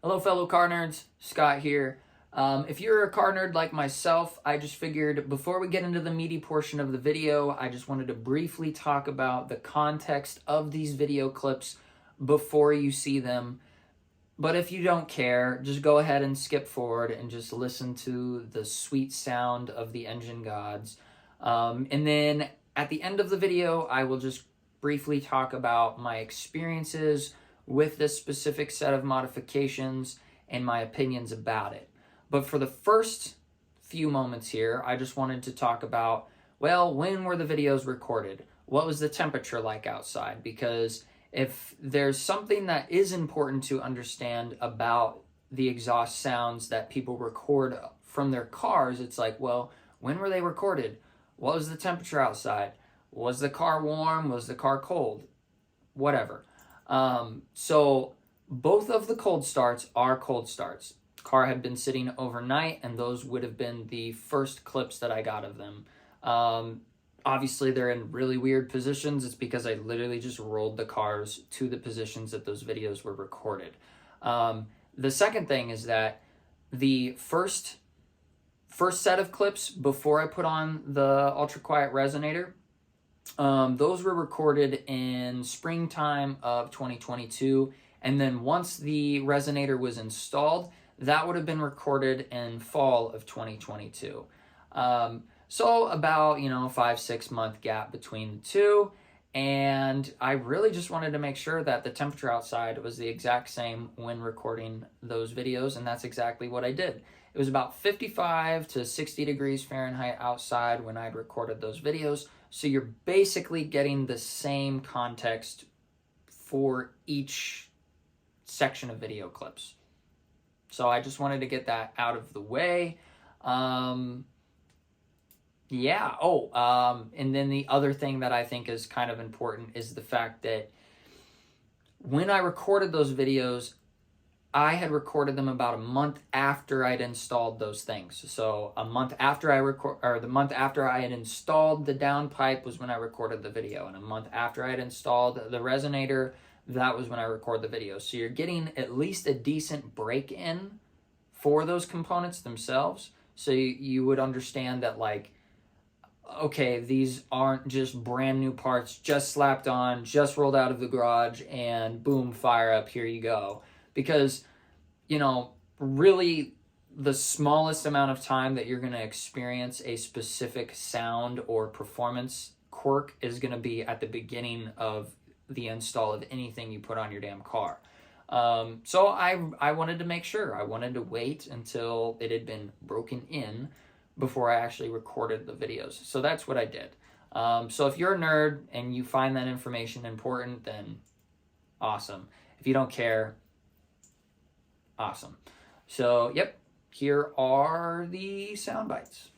Hello fellow car nerds, Scott here. If you're a car nerd like myself, I just figured before we get into the meaty portion of the video, I just wanted to briefly talk about the context of these video clips before you see them. But if you don't care, just go ahead and skip forward and just listen to the sweet sound of the engine gods. And then at the end of the video, I will just briefly talk about my experiences with this specific set of modifications and my opinions about it. But for the first few moments here, I just wanted to talk about, well, when were the videos recorded? What was the temperature like outside? Because if there's something that is important to understand about the exhaust sounds that people record from their cars, it's like, well, when were they recorded? What was the temperature outside? Was the car warm? Was the car cold? Whatever. So both of the cold starts are cold starts. Car had been sitting overnight, and those would have been the first clips that I got of them. Obviously, they're in really weird positions. It's because I literally just rolled the cars to the positions that those videos were recorded. The second thing is that the first set of clips before I put on the Ultra Quiet Resonator, those were recorded in springtime of 2022, and then once the resonator was installed, that would have been recorded in fall of 2022. So about, 5-6 month gap between the two, and I really just wanted to make sure that the temperature outside was the exact same when recording those videos, and that's exactly what I did. It was about 55 to 60 degrees Fahrenheit outside when I'd recorded those videos. So you're basically getting the same context for each section of video clips. So I just wanted to get that out of the way. And then the other thing that I think is kind of important is the fact that when I recorded those videos, I had recorded them about a month after I'd installed those things. So a month after the month after I had installed the downpipe was when I recorded the video, and a month after I had installed the resonator, that was when I recorded the video. So you're getting at least a decent break-in for those components themselves. So you would understand that, like, okay, these aren't just brand new parts, just slapped on, just rolled out of the garage, and boom, fire up, here you go. Because, really the smallest amount of time that you're going to experience a specific sound or performance quirk is going to be at the beginning of the install of anything you put on your damn car. So I wanted to make sure. I wanted to wait until it had been broken in before I actually recorded the videos. So that's what I did. So if you're a nerd and you find that information important, then awesome. If you don't care, awesome. So, yep, here are the sound bites.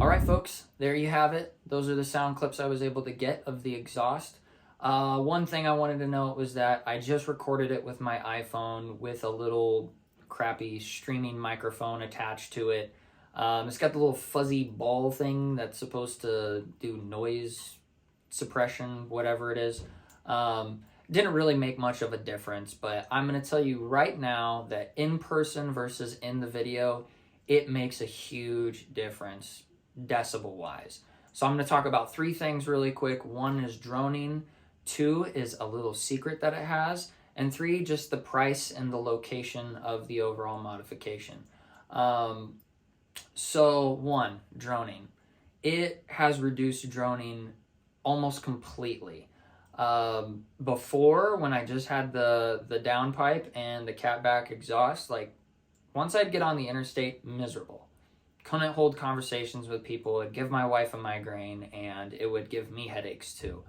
All right, folks, there you have it. Those are the sound clips I was able to get of the exhaust. One thing I wanted to note was that I just recorded it with my iPhone with a little crappy streaming microphone attached to it. It's got the little fuzzy ball thing that's supposed to do noise suppression, whatever it is. Didn't really make much of a difference, but I'm going to tell you right now that in person versus in the video, it makes a huge difference decibel wise. So I'm going to talk about 3 things really quick. 1 is droning, 2 is a little secret that it has, and 3, just the price and the location of the overall modification. So 1, droning. It has reduced droning almost completely. Before, when I just had the downpipe and the Catback exhaust, like once I'd get on the interstate, miserable. Couldn't hold conversations with people. It'd give my wife a migraine, and it would give me headaches too.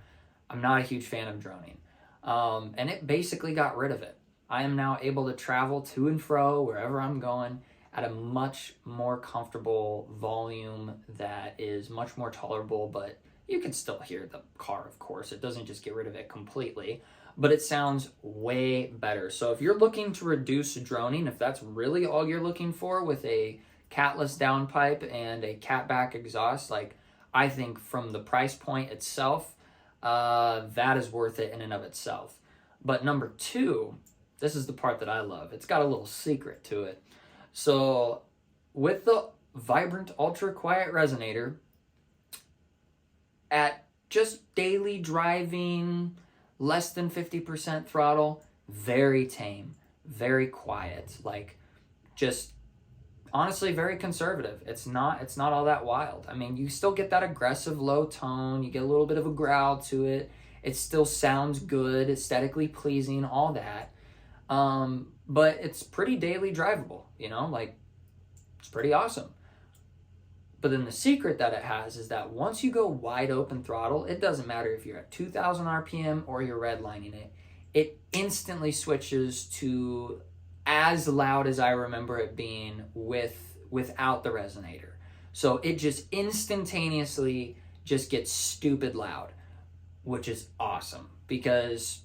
I'm not a huge fan of droning. And it basically got rid of it. I am now able to travel to and fro wherever I'm going at a much more comfortable volume that is much more tolerable, but you can still hear the car, of course. It doesn't just get rid of it completely, but it sounds way better. So if you're looking to reduce droning, if that's really all you're looking for with a Catless downpipe and a Catback exhaust, like I think from the price point itself, that is worth it in and of itself. But number 2, this is the part that I love. It's got a little secret to it. So with the Vibrant Ultra Quiet Resonator, at just daily driving, less than 50% throttle, very tame, very quiet, like just honestly very conservative. It's not all that wild. I mean, you still get that aggressive low tone, you get a little bit of a growl to it. It still sounds good, aesthetically pleasing, all that. But it's pretty daily drivable, you know, like it's pretty awesome. But then the secret that it has is that once you go wide open throttle, it doesn't matter if you're at 2,000 RPM or you're redlining it, it instantly switches to as loud as I remember it being without the resonator. So it just instantaneously just gets stupid loud, which is awesome because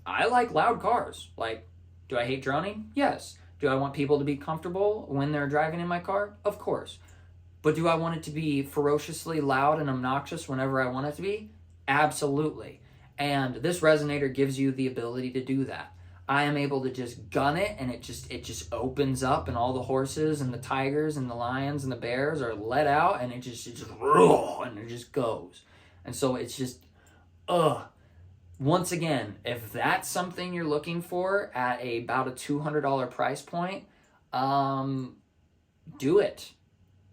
I like loud cars. Like, do I hate droning? Yes. Do I want people to be comfortable when they're driving in my car? Of course. But do I want it to be ferociously loud and obnoxious whenever I want it to be? Absolutely. And this resonator gives you the ability to do that. I am able to just gun it, and it just opens up, and all the horses and the tigers and the lions and the bears are let out, and it just goes. And so it's just, once again, if that's something you're looking for at about a $200 price point, do it.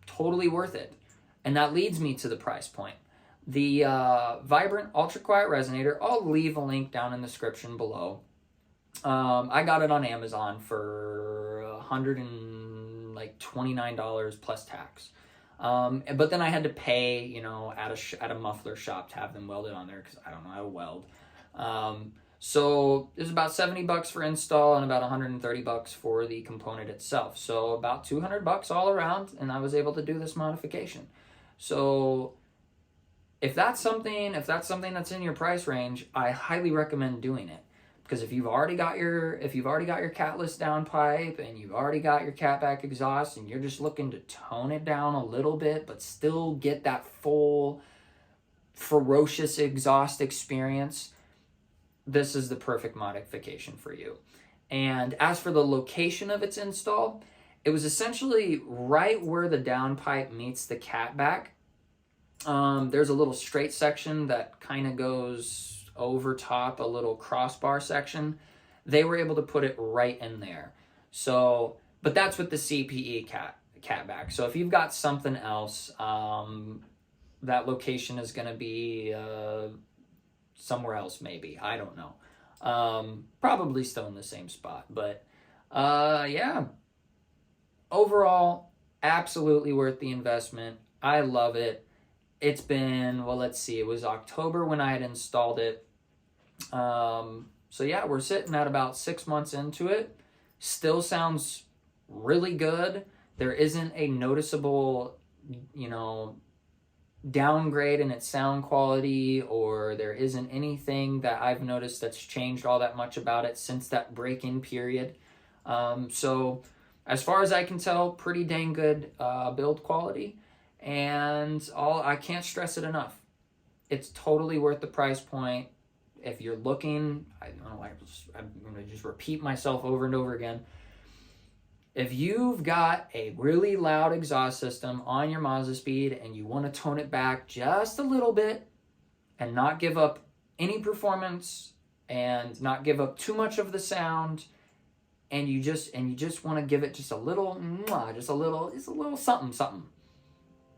Totally worth it. And that leads me to the price point. The Vibrant Ultra Quiet Resonator, I'll leave a link down in the description below. I got it on Amazon for $129 plus tax. But then I had to pay, you know, at a muffler shop to have them welded on there because I don't know how to weld. So it was about $70 for install and about $130 for the component itself. So about $200 all around, and I was able to do this modification. So if that's something that's in your price range, I highly recommend doing it. Because if you've already got your Catless downpipe and you've already got your Catback exhaust and you're just looking to tone it down a little bit but still get that full ferocious exhaust experience, this is the perfect modification for you. And as for the location of its install, it was essentially right where the downpipe meets the Catback. There's a little straight section that kind of goes over top a little crossbar section. They were able to put it right in there. So, but that's with the CPE Catback. So if you've got something else, that location is going to be somewhere else maybe. I don't know. Probably still in the same spot. But yeah, overall, absolutely worth the investment. I love it. It's been, well, let's see, it was October when I had installed it. So yeah, we're sitting at about 6 months into it. Still sounds really good. There isn't a noticeable, you know, downgrade in its sound quality, or there isn't anything that I've noticed that's changed all that much about it since that break-in period. So as far as I can tell, pretty dang good build quality, and I can't stress it enough. It's totally worth the price point. If you're looking, I don't know, I'm going to just repeat myself over and over again. If you've got a really loud exhaust system on your Mazdaspeed and you want to tone it back just a little bit and not give up any performance and not give up too much of the sound, and you just want to give it just a little something,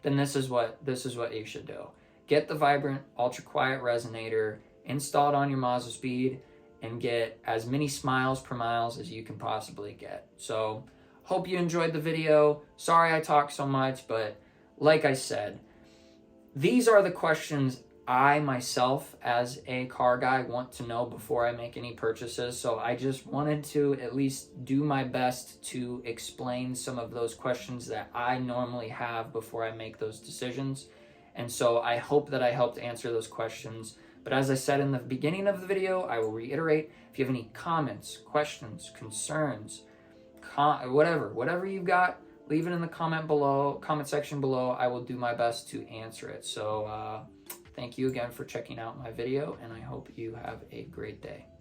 then this is what you should do. Get the Vibrant Ultra Quiet Resonator installed on your Mazdaspeed and get as many smiles per miles as you can possibly get. So hope you enjoyed the video. Sorry I talked so much, but like I said, these are the questions I myself as a car guy want to know before I make any purchases. So I just wanted to at least do my best to explain some of those questions that I normally have before I make those decisions. And so I hope that I helped answer those questions. But as I said in the beginning of the video, I will reiterate, if you have any comments, questions, concerns, whatever you've got, leave it in the comment section below. I will do my best to answer it. So thank you again for checking out my video, and I hope you have a great day.